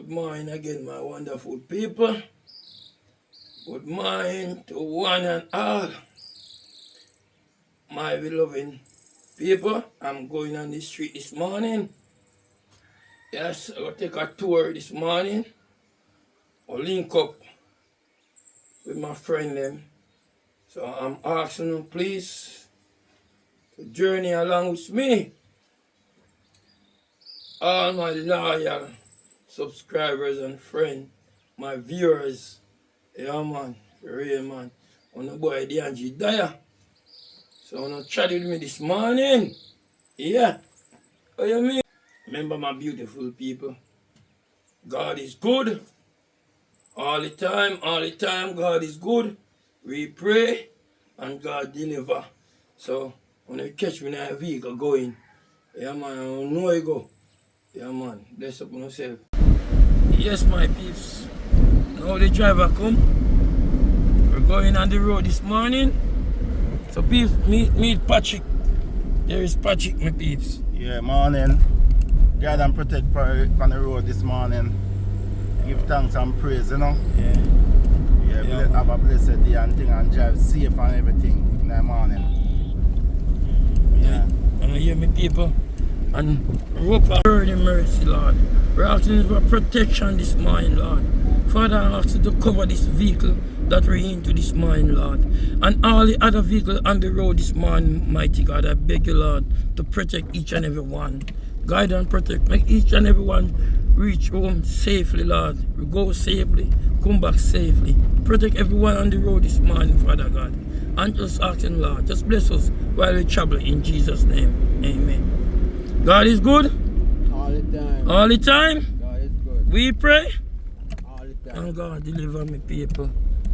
Good morning again, my wonderful people. Good morning to one and all. My beloved people, I'm going on the street this morning. Yes, I'll take a tour this morning. I'll link up with my friend them. So I'm asking you please to journey along with me. All my loyal subscribers and friends, my viewers. Yeah man, for real man. On the boy DNG Dyer. So wanna chat with me this morning. Yeah. What you mean? Remember my beautiful people. God is good. All the time God is good. We pray and God deliver. So when you catch me in a vehicle going, yeah man, I don't know you go. Yeah man, bless up on yourself. Yes my peeps. Now the driver come. We're going on the road this morning. So peeps, meet Patrick. There is Patrick, my peeps. Yeah, morning. God and protect on the road this morning. Give thanks and praise, you know. Yeah, have a blessed day and thing and drive safe and everything in the morning. Yeah. And I hear me people. And rope a word in mercy, Lord. We're asking for protection this morning, Lord. Father, I ask you to cover this vehicle that we're into this morning, Lord. And all the other vehicles on the road this morning, mighty God, I beg you, Lord, to protect each and every one. Guide and protect. Make each and every one reach home safely, Lord. We go safely, come back safely. Protect everyone on the road this morning, Father God. And just asking, Lord, just bless us while we travel in Jesus' name. Amen. God is good. All the time. All the time. God is good. We pray. All the time. And God deliver me people.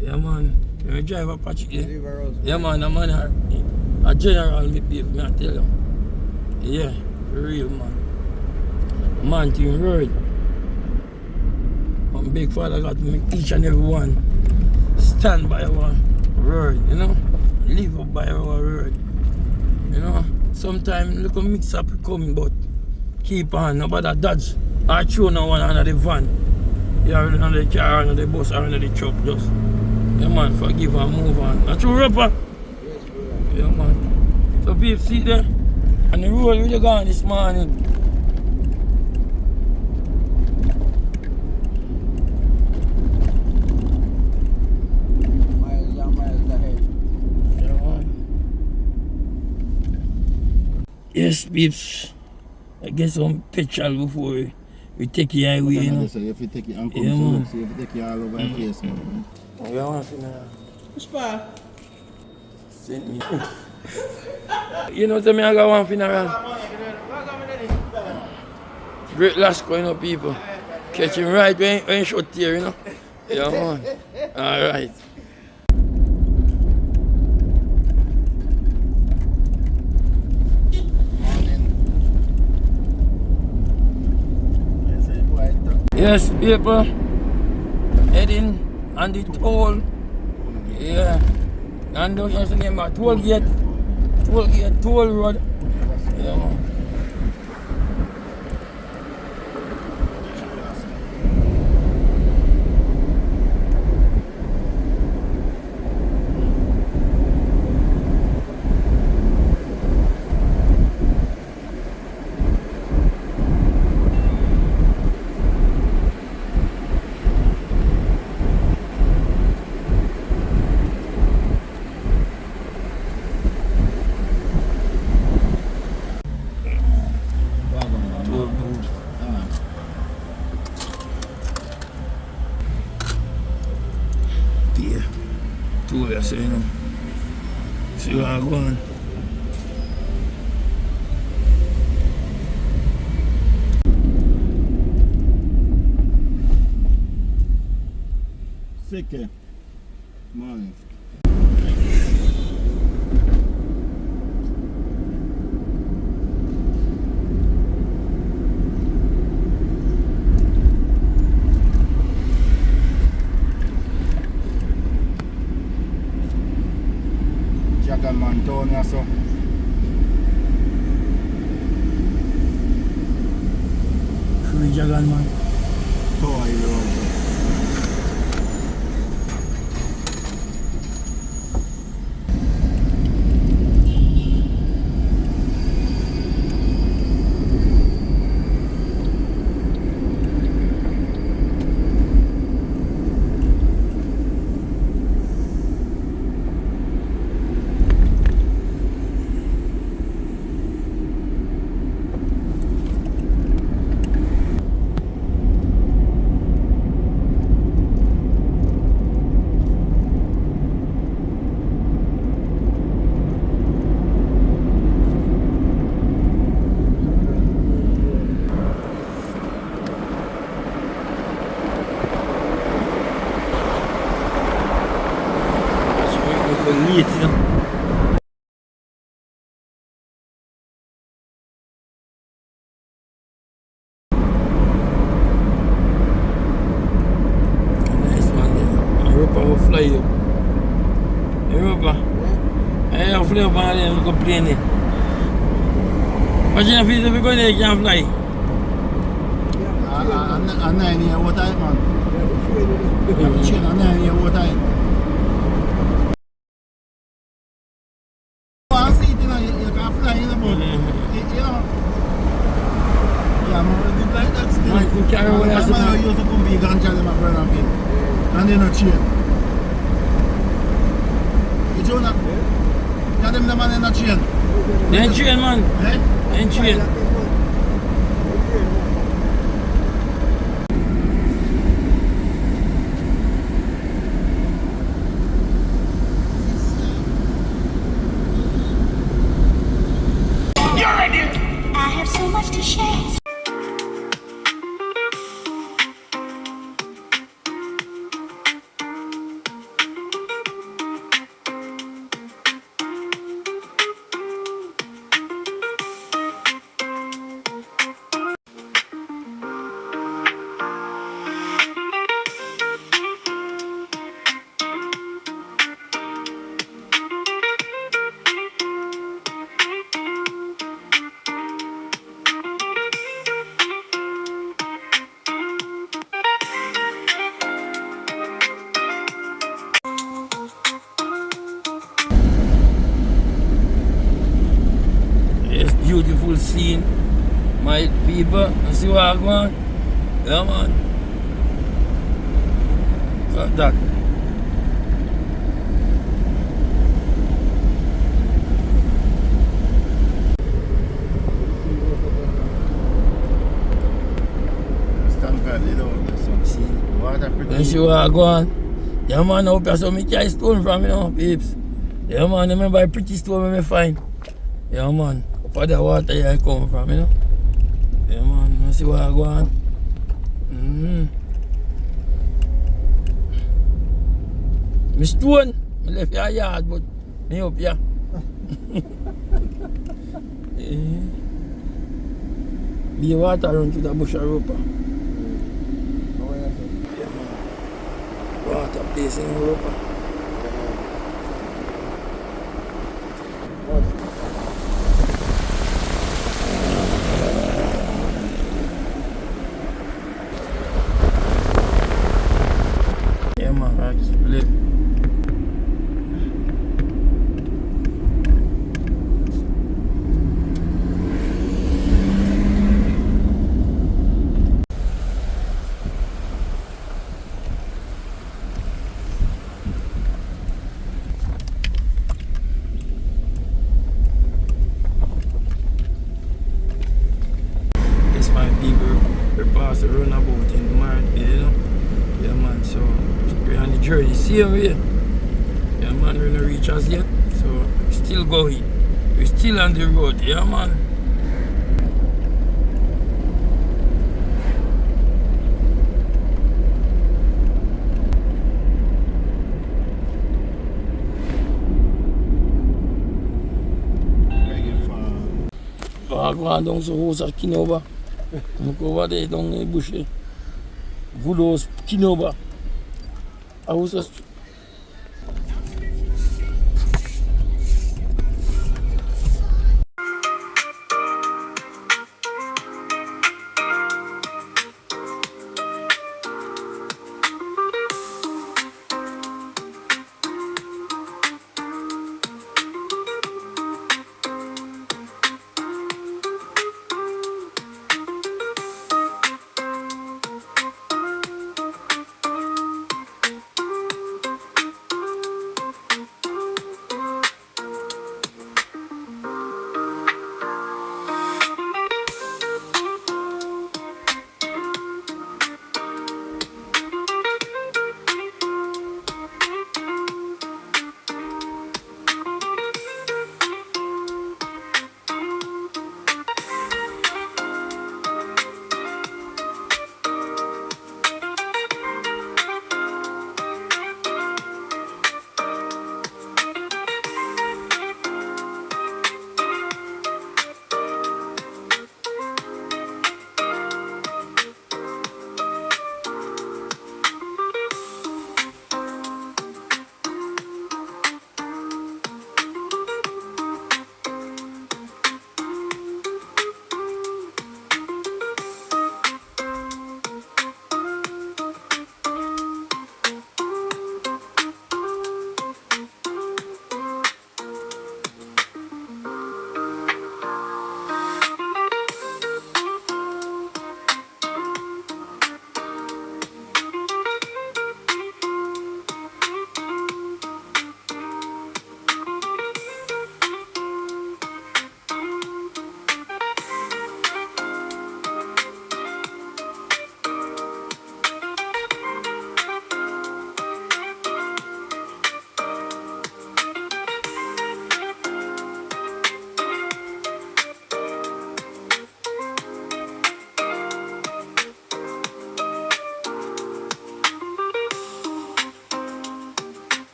Yeah man. When you drive a Patrick there. Deliver us. Yeah man, a man a general me people, me I tell you. Yeah, for real man. A man to your word. One big Father God to make each and every one stand by our word, you know? Live up by our word. You know? Sometimes look a mix up coming, but keep on, nobody dodge or throw no one under the van. You are under the car, under the bus, or under the truck, just. Yeah man, forgive and move on. Not true, rapper? Yes, brother. Yeah man. So people see there, and the road really gone this morning. Miles and miles ahead. Yeah man. Yes, peeps. I get some petrol before we take the highway, you know. So if you take it and come Yeah, to man. look, so if you take it all over the place, man. Yeah man, finna Puspa. send me. You know, tell me I got one funeral. Great Lasco, you know, people. Catch him right when he shot here, you know. Yeah, man. Alright. Yes, people. Heading on the toll. Yeah. And don't you name about toll gate, toll road. Yeah, man. Toll booth. Yeah. Toll, you say, you know. See where I'm going. Sick, morning. Jagan man town, yeah, so. Free Jagan man. tower here also. Late, you know. Nice man there. Europa will fly up. Europa. I will fly up and then go plane it. Imagine if we go there, you can't fly. And 9 year what time, man? You have to change a 9 year what time. You can fly in the boat. You know. Yeah, man, we did like that still. Man, you carry away as I used to come big and tell them my brother and feel. And they not chain. You do not? Tell them the man in a chain. They ain't chain, man. Eh? They ain't chain. I have so much to share. It's beautiful scene, my people. You see what I want? Yeah, man. Look at that. Stand by the door. See? Water pretty. You see what I want? Yeah, man. I hope you saw me carry stone from, you know, peeps. Yeah, man. Remember a pretty stone when me find. Yeah, man. Up the water here I come from, you know. Yeah, man. You see what I want? Me stone. Me left your yard, but me up here. Be water run through the bush of Europa. Yeah, man. Water place in Europa. Yeah, man. I keep living. My people prepare to run about in the market, you know. Yeah, man, so we're on the journey, same way. Yeah, man, we're not reach us yet, so we're still going. We're still on the road, yeah, man. I go down to the house of Kinoba. I go over there down in the bush. Good house, Kinoba. I was just...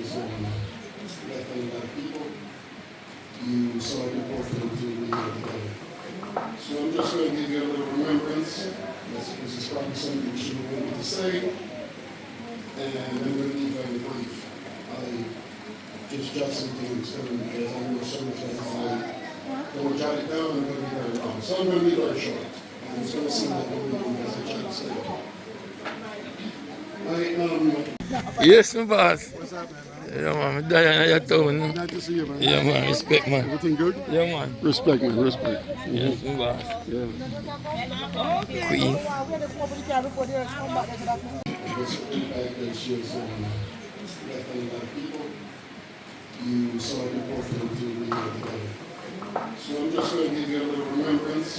shares left-hand people. You saw it important to be here today. So I'm just going to give you a little remembrance. This is probably something you should want me to say. And I'm going to be very brief. I just jot some things down because I know so much that I don't jot it down, I'm going to be very long. So I'm going to be very short. And it's going to seem like I'm going because I try to say it. Yes, my boss. What's happening, man? Yeah, man. I'm dying at your town. Nice to see you, man. Yeah, man. Respect, man. Everything good? Yeah, man. Respect, man. Respect. Yes, my boss. Yeah. Queen. This impact that shares left-hand people. You saw it important to be here today. So I'm just going to give you a little remembrance.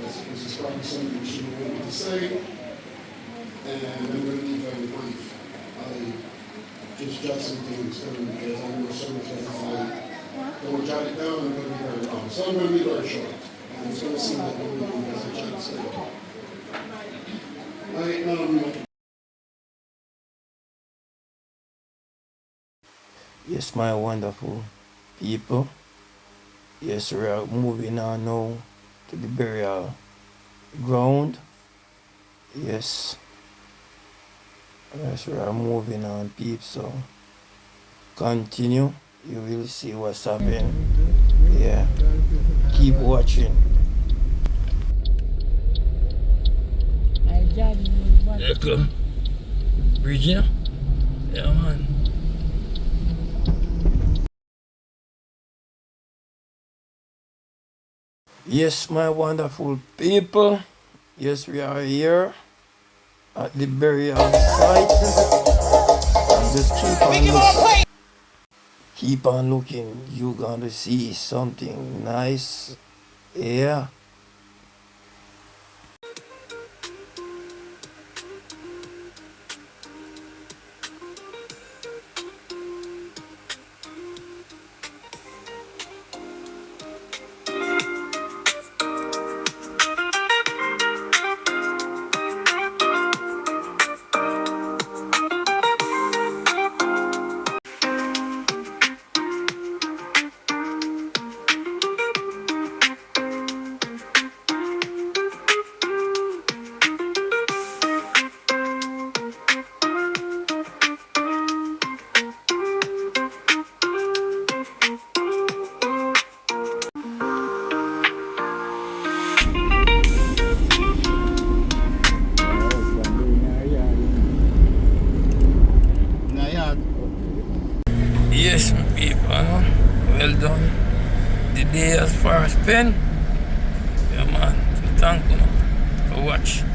This is probably something you should want me to say. And I'm going to be very brief. I just jot some things down because I know so much that I don't jot it down, I'm going to be very long. So I'm going to be very short. And it's going to seem like I'm going because I try to say it. Yes, my wonderful people. Yes, we are moving on now to the burial ground. Yes. Yes, we are moving on, peeps. So continue. You will see what's happening. Yeah. Keep watching. There come bridge, you know? Yeah, man. Yes, my wonderful people. Yes, we are here at the burial site. And just keep on looking. Keep on looking. You're gonna see something nice. Yeah. Yes, my people, no? Well done. The day has far spent. Yeah, man. So thank you for watching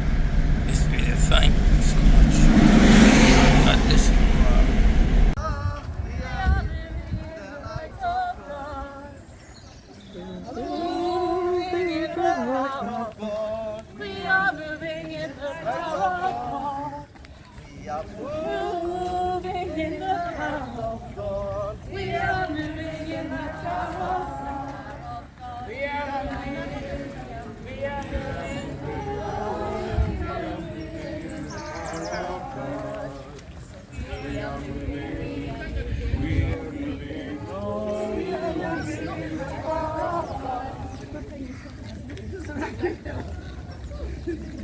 this video. Thank you so much. God bless you. We are moving in the power of God. We are moving in the power of God. We are moving in the power of God. We are moving. We are moving. We are moving.